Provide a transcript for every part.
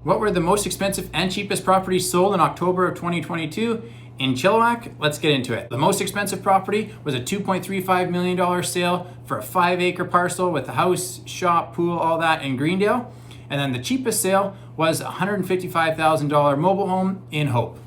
What were the most expensive and cheapest properties sold in October of 2022 in Chilliwack? Let's get into it. The most expensive property was a $2.35 million sale for a 5-acre parcel with a house, shop, pool, all that in Greendale. And then the cheapest sale was a $155,000 mobile home in Hope.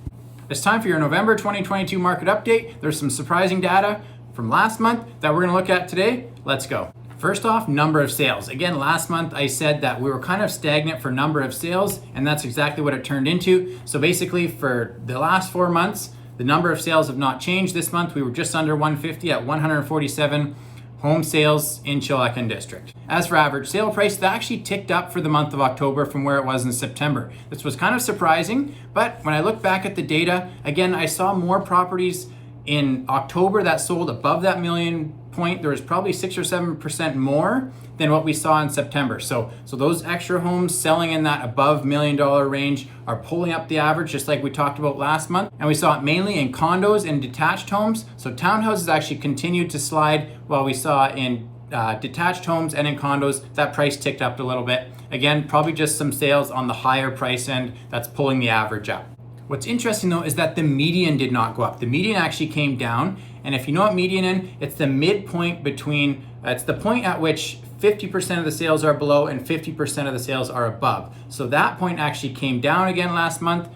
It's time for your November 2022 market update. There's some surprising data from last month that we're gonna look at today. Let's go. First off, number of sales. Again, last month I said that we were kind of stagnant for number of sales, and that's exactly what it turned into. So basically for the last 4 months, the number of sales have not changed. This month we were just under 150 at 147 home sales in Chilliwack District. As for average sale price, that actually ticked up for the month of October from where it was in September. This was kind of surprising, but when I look back at the data, again, I saw more properties in October that sold above that million point. There was probably 6 or 7% more than what we saw in September. So those extra homes selling in that above $1 million range are pulling up the average, just like we talked about last month. And we saw it mainly in condos and detached homes. So townhouses actually continued to slide, while we saw in detached homes and in condos, that price ticked up a little bit. Again, probably just some sales on the higher price end that's pulling the average up. What's interesting though is that the median did not go up. The median actually came down. And if you know what median is, it's the midpoint between, it's the point at which 50% of the sales are below and 50% of the sales are above. So that point actually came down again last month,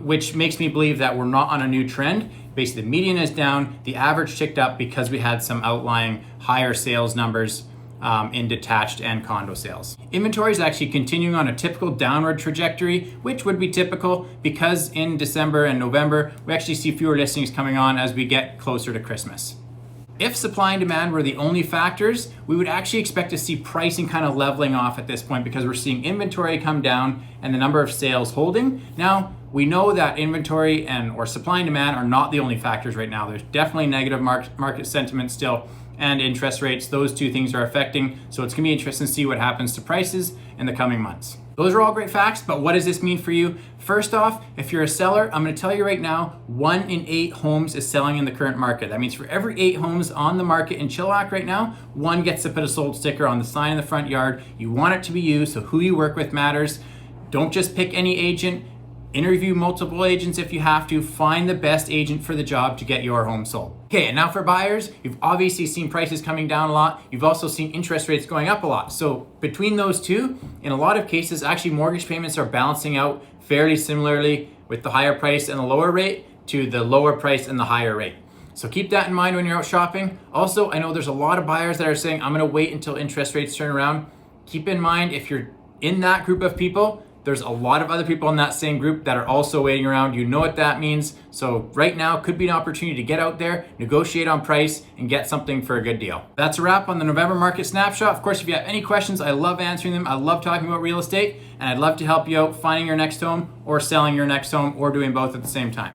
which makes me believe that we're not on a new trend. Basically the median is down, the average ticked up because we had some outlying higher sales numbers in detached and condo sales. Inventory is actually continuing on a typical downward trajectory, which would be typical because in December and November, we actually see fewer listings coming on as we get closer to Christmas. If supply and demand were the only factors, we would actually expect to see pricing kind of leveling off at this point because we're seeing inventory come down and the number of sales holding. Now, we know that inventory or supply and demand are not the only factors right now. There's definitely negative market sentiment still, and interest rates. Those two things are affecting. So it's gonna be interesting to see what happens to prices in the coming months. Those are all great facts, but what does this mean for you? First off, if you're a seller, I'm gonna tell you right now, 1 in 8 homes is selling in the current market. That means for every 8 homes on the market in Chilliwack right now, 1 gets to put a sold sticker on the sign in the front yard. You want it to be you, so who you work with matters. Don't just pick any agent. Interview multiple agents if you have to. Find the best agent for the job to get your home sold. Okay, and now for buyers, you've obviously seen prices coming down a lot. You've also seen interest rates going up a lot. So between those two, in a lot of cases, actually mortgage payments are balancing out fairly similarly with the higher price and the lower rate to the lower price and the higher rate. So keep that in mind when you're out shopping. Also, I know there's a lot of buyers that are saying, I'm gonna wait until interest rates turn around. Keep in mind, if you're in that group of people, there's a lot of other people in that same group that are also waiting around. You know what that means. So right now could be an opportunity to get out there, negotiate on price, and get something for a good deal. That's a wrap on the November market snapshot. Of course, if you have any questions, I love answering them. I love talking about real estate, and I'd love to help you out finding your next home or selling your next home or doing both at the same time.